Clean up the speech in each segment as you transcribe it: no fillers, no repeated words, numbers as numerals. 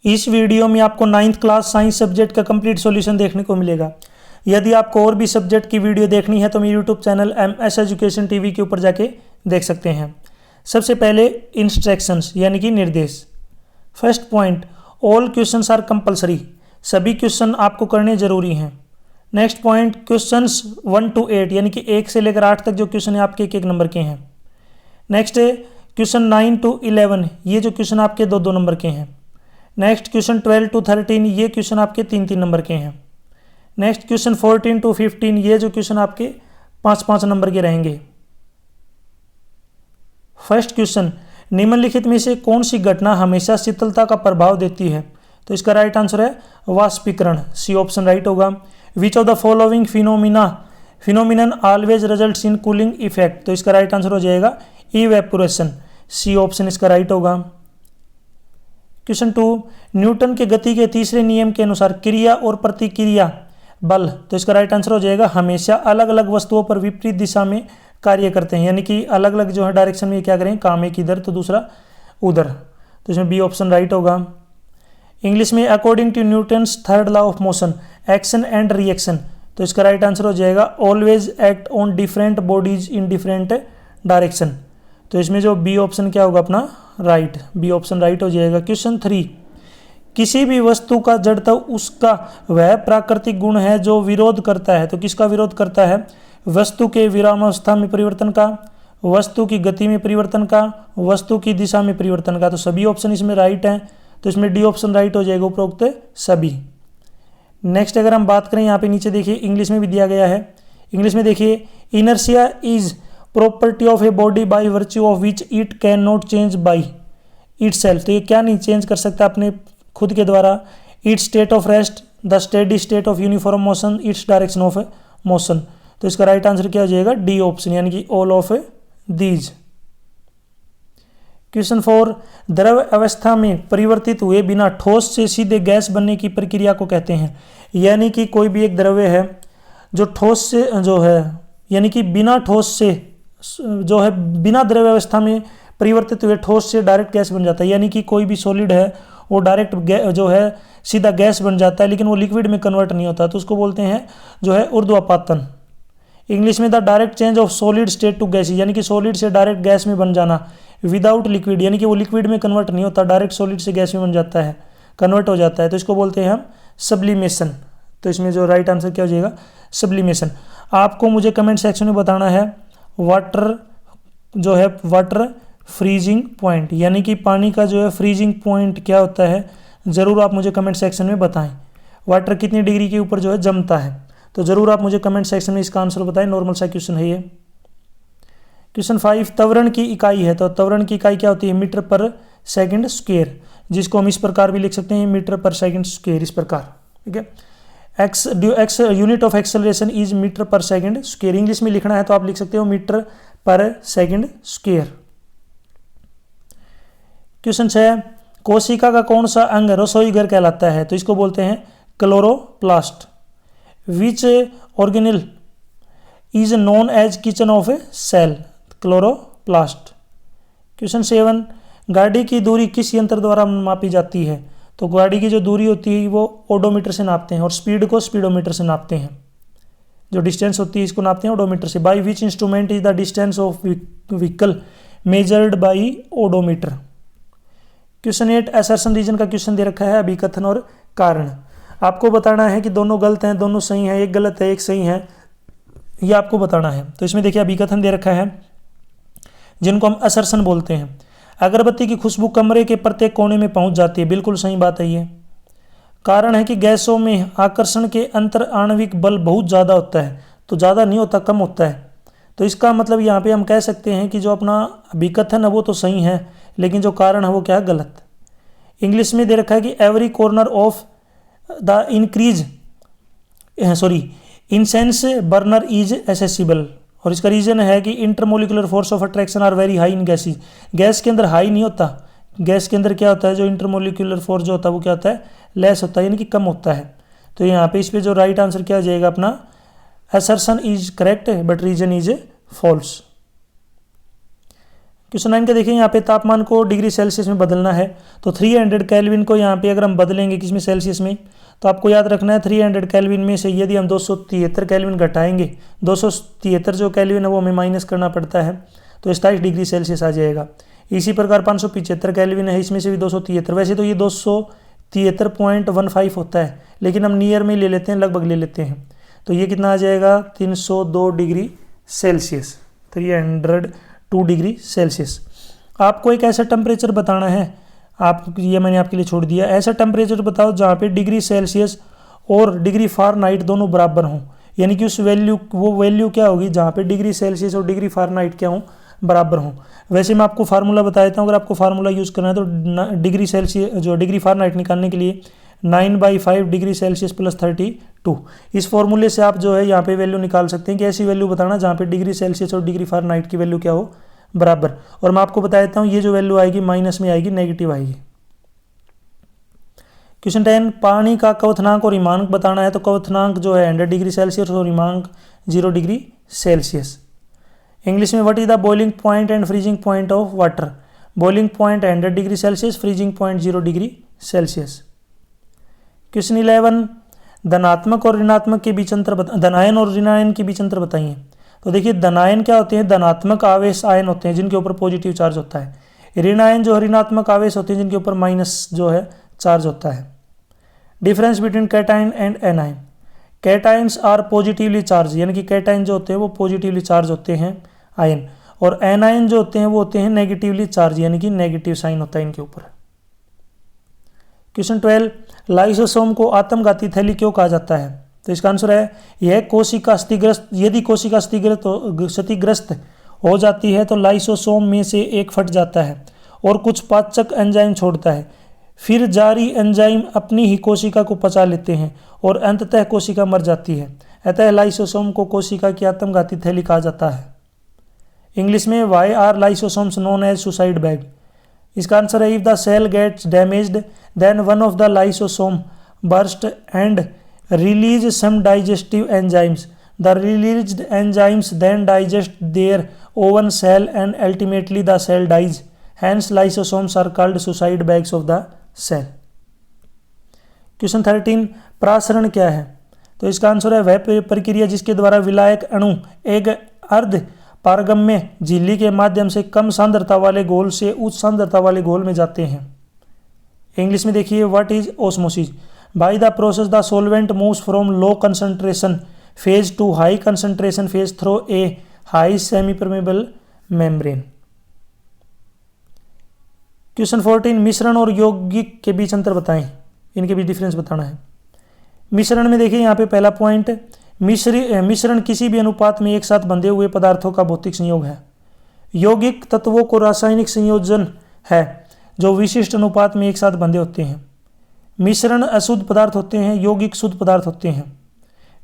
इस वीडियो में आपको 9th क्लास साइंस सब्जेक्ट का कंप्लीट सॉल्यूशन देखने को मिलेगा। यदि आपको और भी सब्जेक्ट की वीडियो देखनी है तो मेरे YouTube channel MS education TV के ऊपर जाके देख सकते हैं। सबसे पहले इंस्ट्रक्शंस यानी कि निर्देश। First point, all questions are compulsory, सभी क्वेश्चन आपको करने जरूरी हैं। नेक्स्ट पॉइंट, क्वेश्चंस 1 to 8 यानी कि 1 से लेकर 8 तक जो क्वेश्चन है आपके 1-1 नंबर के हैं। नेक्स्ट है क्वेश्चन 9 to 11, ये जो क्वेश्चन आपके 2-2 नंबर के हैं। नेक्स्ट क्वेश्चन 12 to 13, ये क्वेश्चन आपके 3-3 नंबर के हैं। नेक्स्ट क्वेश्चन 14 to 15, ये जो क्वेश्चन आपके 5-5 नंबर के रहेंगे। फर्स्ट क्वेश्चन, निम्नलिखित में से कौन सी घटना हमेशा शीतलता का प्रभाव देती है? तो इसका राइट आंसर है वाष्पीकरण, सी ऑप्शन राइट होगा। Which of the following phenomenon always results in cooling effect? तो इसका राइट आंसर हो जाएगा इवेपोरेशन, सी ऑप्शन इसका राइट होगा। क्वेश्चन 2, न्यूटन के गति के तीसरे नियम के अनुसार क्रिया और प्रतिक्रिया बल, तो इसका राइट आंसर हो जाएगा हमेशा अलग अलग वस्तुओं पर विपरीत दिशा में कार्य करते हैं, यानी कि अलग अलग जो है डायरेक्शन में क्या करें, काम एक इधर तो दूसरा उधर, तो इसमें बी ऑप्शन राइट होगा। इंग्लिश में according to Newton's third law of motion, action and reaction, तो इसका राइट आंसर हो जाएगा always act on different bodies in different direction, तो इसमें जो बी ऑप्शन क्या होगा अपना राइट, बी ऑप्शन राइट हो जाएगा। क्वेश्चन 3, किसी भी वस्तु का जड़ता उसका वह प्राकृतिक गुण है जो विरोध करता है, तो किसका विरोध करता है? वस्तु के विरामावस्था में परिवर्तन का, वस्तु की गति में परिवर्तन का, वस्तु की दिशा में परिवर्तन का, तो सभी ऑप्शन इसमें राइट हैं, तो इसमें डी ऑप्शन राइट हो जाएगा उपरोक्त सभी। नेक्स्ट अगर हम बात करें, यहाँ पे नीचे देखिए इंग्लिश में भी दिया गया है। इंग्लिश में देखिए, inertia is property of a body by virtue of which it can not change by itself, तो ये क्या नहीं चेंज कर सकता अपने खुद के द्वारा? It's state of rest, the steady state of uniform motion, its direction of motion, तो इसका राइट आंसर क्या हो जाएगा? डी ऑप्शन यानी कि ऑल ऑफ दीज। क्वेश्चन 4, द्रव अवस्था में परिवर्तित हुए बिना ठोस से सीधे गैस बनने की प्रक्रिया को कहते हैं, यानी कि कोई भी एक द्रव्य है जो ठोस से जो है यानी कि बिना ठोस से जो है बिना द्रव अवस्था में परिवर्तित हुए ठोस से डायरेक्ट गैस बन जाता है, यानी कि कोई भी सॉलिड है वो डायरेक्ट जो है सीधा गैस बन जाता है, लेकिन वो लिक्विड में कन्वर्ट नहीं होता, तो उसको बोलते हैं जो है ऊर्ध्वपातन। इंग्लिश में the direct change of solid state to gas, यानी कि सॉलिड से डायरेक्ट गैस में बन जाना, विदाउट लिक्विड, यानी कि वो लिक्विड में कन्वर्ट नहीं होता, डायरेक्ट सॉलिड से गैस में बन जाता है, कन्वर्ट हो जाता है, तो इसको बोलते हैं हम सब्लिमेशन, तो इसमें जो राइट आंसर क्या हो जाएगा? सब्लिमेशन। आपको मुझे कमेंट सेक्शन में बताना है वाटर फ्रीजिंग पॉइंट, यानी कि पानी का जो है फ्रीजिंग पॉइंट क्या होता है, ज़रूर आप मुझे कमेंट सेक्शन में बताएं। वाटर कितनी डिग्री के ऊपर जो है जमता है, तो ज़रूर आप मुझे कमेंट सेक्शन में इसका आंसर बताएं, नॉर्मल सा क्वेश्चन है ये। क्वेश्चन 5, त्वरण की इकाई है, तो त्वरण की इकाई क्या होती है? मीटर पर सेकंड स्क्वायर, जिसको हम इस प्रकार भी लिख सकते हैं, मीटर पर सेकंड स्क्वायर, इस प्रकार, ठीक है। X unit of acceleration is metre per second square, English में लिखना है तो आप लिख सकते हो metre per second square. Question 6, कोशिका का कौन सा अंग रसोई घर कहलाता है? तो इसको बोलते हैं chloroplast. Which organelle is known as kitchen of a cell? Chloroplast. Question 7, गाड़ी की दूरी किस यंत्र द्वारा मापी जाती है? तो गाड़ी की जो दूरी होती है वो ओडोमीटर से नापते हैं, और स्पीड को स्पीडोमीटर से नापते हैं, जो डिस्टेंस होती है इसको नापते हैं ओडोमीटर से। By which instrument is the distance of vehicle measured by odometer? Question 8, assertion reason का क्वेश्चन दे रखा है, अभिकथन और कारण। आपको बताना है कि दोनों गलत हैं, दोनों सही हैं, एक गलत है एक सही है, ये आपको बताना है। तो इसमें देखिए अभिकथन दे रखा है जिनको हम असर्शन बोलते हैं। अगरबत्ती की खुशबू कमरे के प्रत्येक कोने में पहुंच जाती है, बिल्कुल सही बात है ये। कारण है कि गैसों में आकर्षण के अंतर आणविक बल बहुत ज़्यादा होता है, तो ज़्यादा नहीं होता, कम होता है, तो इसका मतलब यहाँ पे हम कह सकते हैं कि जो अपना अभिकथन है वो तो सही है, लेकिन जो कारण है वो क्या है? गलत। इंग्लिश में दे रखा है कि every corner of the incense burner is accessible, और इसका रीजन है कि intermolecular force of attraction are very high in gases, gas के अंदर हाई नहीं होता, गैस के अंदर क्या होता है, जो इंटरमोलिकुलर फोर्स जो होता है वो क्या होता है? लेस होता है, यानी कि कम होता है। तो यहाँ पे इस पे जो राइट आंसर क्या हो जाएगा अपना? Assertion is correct but reason is false. Question 9 का देखिए, यहाँ पे तापमान को डिग्री सेल्सियस में बदलना है। तो 300 केल्विन को यहाँ पे अगर हम बदलेंगे किसमें, सेल्सियस में, तो आपको याद रखना है 300 केल्विन में से यदि हम 273 केल्विन घटाएंगे, 273 जो केल्विन है वो हमें माइनस करना पड़ता है, तो 27 डिग्री सेल्सियस आ जाएगा। इसी प्रकार 575 केल्विन है, इसमें से भी 273, वैसे तो ये 273.15 होता है, लेकिन हम नियर में ले लेते हैं, लगभग ले लेते हैं, तो ये कितना आ जाएगा 302 डिग्री सेल्सियस, 302 डिग्री सेल्सियस। आपको एक ऐसा टेम्परेचर बताना है, आप ये मैंने आपके लिए छोड़ दिया, ऐसा टेम्परेचर बताओ जहाँ पे डिग्री सेल्सियस और डिग्री फ़ारेनहाइट दोनों बराबर हों, यानी कि उस वैल्यू, वो वैल्यू क्या होगी जहाँ पे डिग्री सेल्सियस और डिग्री फ़ारेनहाइट क्या हों, बराबर हों। वैसे मैं आपको फार्मूला बता देता हूँ, अगर आपको फार्मूला यूज़ करना है तो डिग्री सेल्सियस जो डिग्री फ़ारेनहाइट निकालने के लिए 9/5 डिग्री सेल्सियस प्लस 32, इस फॉर्मूले से आप जो है यहाँ पे वैल्यू निकाल सकते हैं कि ऐसी वैल्यू बताना जहाँ पे डिग्री सेल्सियस और डिग्री फ़ारेनहाइट की वैल्यू क्या हो, बराबर। और मैं आपको बता देता हूँ ये जो वैल्यू आएगी माइनस में आएगी, नेगेटिव आएगी। क्वेश्चन 10, पानी का क्वथनांक और हिमांक बताना है। तो क्वथनांक जो है 100 डिग्री सेल्सियस और हिमांक 0 डिग्री सेल्सियस। इंग्लिश में what is the boiling point and freezing point of water. Boiling point 100 degree Celsius, freezing point 0 degree Celsius. Question 11, धनात्मक और ऋणात्मक के बीच अंतर धनायन और ऋणायन के बीच अंतर बताइए। तो देखिए धनायन क्या होते हैं, धनात्मक आवेश आयन होते हैं जिनके ऊपर पॉजिटिव चार्ज होता है। ऋणायन जो ऋणात्मक आवेश होते हैं जिनके ऊपर माइनस जो है चार्ज होता है। Difference between cation and anion. Cations are positively charge, यानी कि कैटायन जो होते हैं वो पॉजिटिवली चार्ज होते हैं आयन, और एनायन जो होते हैं वो होते हैं नेगेटिवली चार्ज, यानी कि नेगेटिव साइन होता है इनके ऊपर। क्वेश्चन 12, लाइसोसोम को आत्मघाती थैली क्यों कहा जाता है। तो इसका आंसर है यह कोशिका क्षतिग्रस्त, यदि कोशिका क्षतिग्रस्त हो जाती है तो लाइसोसोम में से एक फट जाता है और कुछ पाचक एंजाइम छोड़ता है, फिर जारी एंजाइम अपनी ही कोशिका को पचा लेते हैं और अंततः कोशिका मर जाती है। अतः लाइसोसोम को कोशिका की आत्मघाती थैली कहा जाता है। इंग्लिश में why are lysosomes known as suicide bag. इसका आंसर है if the cell gets damaged then one of the lysosome burst and release some digestive enzymes. The released enzymes then digest their own cell and ultimately the cell dies, hence lysosomes are called suicide bags of the cell. Question 13, प्रासरण क्या है। तो इसका answer है वह प्रक्रिया जिसके द्वारा विलायक अणु एक अर्ध पारगम्य झिल्ली के माध्यम से कम सांद्रता वाले घोल से उच्च सांद्रता वाले घोल में जाते हैं। इंग्लिश में देखिए what is osmosis. By the process the solvent moves from low concentration phase two high concentration phase through a high semi permeable membrane. Question 14, मिश्रण और यौगिक के बीच अंतर बताएं, इनके बीच डिफरेंस बताना है। मिश्रण में देखिए यहाँ पे पहला पॉइंट, मिश्रण किसी भी अनुपात में एक साथ बंधे हुए पदार्थों का भौतिक संयोग है। यौगिक तत्वों को रासायनिक संयोजन है जो विशिष्ट अनुपात में एक साथ बंधे होते हैं। मिश्रण अशुद्ध पदार्थ होते हैं, यौगिक शुद्ध पदार्थ होते हैं।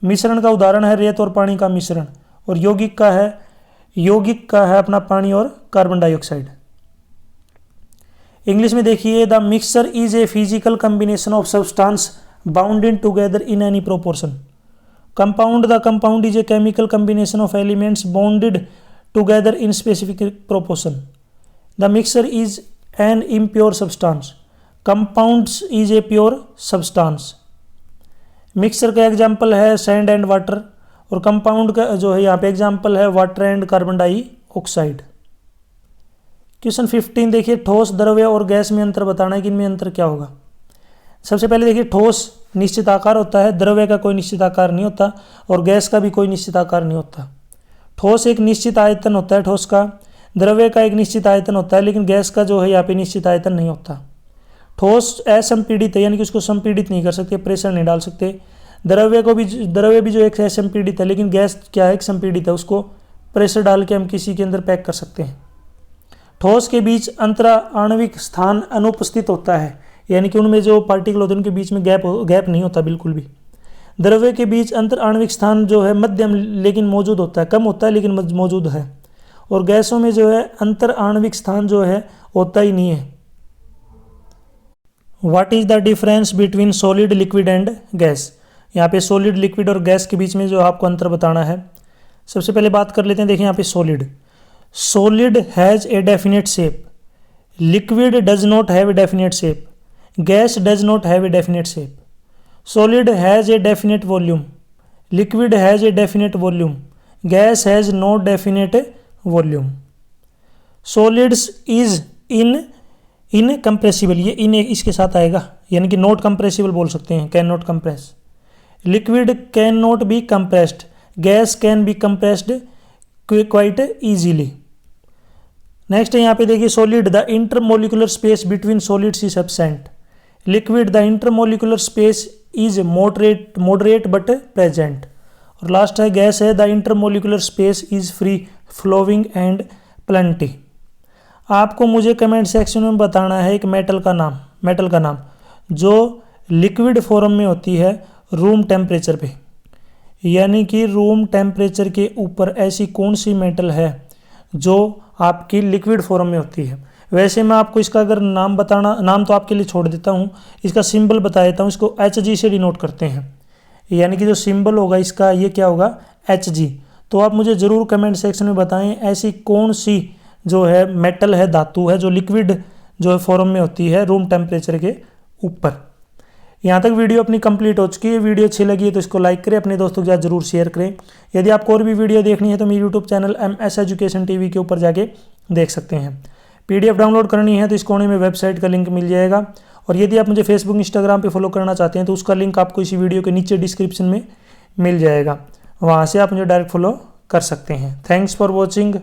मिश्रण का उदाहरण है रेत और पानी का मिश्रण, और यौगिक का है अपना पानी और कार्बन डाइऑक्साइड। इंग्लिश में देखिए the mixture is a physical combination of substance bounded together in any proportion. Compound, the compound is a chemical combination of elements bonded together in specific proportion. The mixture is an impure substance. Compounds is a pure substance. Mixture का example है sand and water, और compound का जो है यहाँ पे example है water and carbon dioxide. Question 15 देखिए, ठोस द्रव्य और गैस में अंतर बताना है कि इनमें अंतर क्या होगा। सबसे पहले देखिए ठोस निश्चित आकार होता है, द्रव्य का कोई निश्चित आकार नहीं होता, और गैस का भी कोई निश्चित आकार नहीं होता। ठोस एक निश्चित आयतन होता है ठोस का, द्रव्य का एक निश्चित आयतन होता है, लेकिन गैस का जो है यहाँ पे निश्चित आयतन नहीं होता। ठोस असंपीड़ित है, यानी कि उसको संपीड़ित नहीं कर सकते, प्रेशर नहीं डाल सकते। द्रव्य भी जो एक असंपीड़ित है, लेकिन गैस क्या है, एक संपीड़ित है, उसको प्रेशर डाल के हम किसी के अंदर पैक कर सकते हैं। ठोस के बीच अंतरा आणविक स्थान अनुपस्थित होता है, यानी कि उनमें जो पार्टिकल होते हैं उनके बीच में गैप नहीं होता बिल्कुल भी। द्रव्य के बीच अंतर आणविक स्थान जो है मध्यम लेकिन मौजूद होता है, कम होता है लेकिन मौजूद है। और गैसों में जो है अंतर आणविक स्थान जो है होता ही नहीं है। What is the difference between solid liquid and gas. यहाँ पे सॉलिड लिक्विड और गैस के बीच में जो आपको अंतर बताना है। सबसे पहले बात कर लेते हैं, देखिए यहाँ पे solid has a definite shape, liquid does not have a definite shape, gas does not have a definite shape. Solid has a definite volume, liquid has a definite volume, gas has no definite volume. Solids is incompressible, ये इन इसके साथ आएगा, यानी कि not compressible बोल सकते हैं, can not compress. Liquid can not be compressed, gas can be compressed quite easily. Next है यहाँ पे देखिए, solid the intermolecular space between solids is absent. Liquid the intermolecular space is moderate but present. और last है gas है the intermolecular space is free flowing and plenty. आपको मुझे comment section में बताना है एक मेटल का नाम जो लिक्विड फॉर्म में होती है रूम टेम्परेचर पे, यानी कि रूम टेम्परेचर के ऊपर ऐसी कौन सी मेटल है जो आपकी लिक्विड फॉर्म में होती है. वैसे मैं आपको इसका अगर नाम तो आपके लिए छोड़ देता हूँ, इसका सिंबल बता देता हूँ. इसको Hg से डिनोट करते हैं, यानी कि जो सिंबल होगा इसका ये क्या होगा, Hg. तो आप मुझे ज़रूर कमेंट सेक्शन में बताएं ऐसी कौन सी जो है मेटल है, धातु है, जो लिक्विड जो है फॉर्म में होती है रूम टेम्परेचर के ऊपर. यहाँ तक वीडियो अपनी कंप्लीट हो चुकी है. वीडियो अच्छी लगी है तो इसको लाइक करें, अपने दोस्तों के साथ जरूर शेयर करें. यदि आपको और भी वीडियो देखनी है तो मेरे YouTube channel MS education TV के ऊपर जाके देख सकते हैं. PDF डाउनलोड करनी है तो इस कोने में वेबसाइट का लिंक मिल जाएगा. और यदि आप मुझे फेसबुक इंस्टाग्राम पे फॉलो करना चाहते हैं तो उसका लिंक आपको इसी वीडियो के नीचे डिस्क्रिप्शन में मिल जाएगा, वहाँ से आप मुझे डायरेक्ट फॉलो कर सकते हैं. Thanks for watching.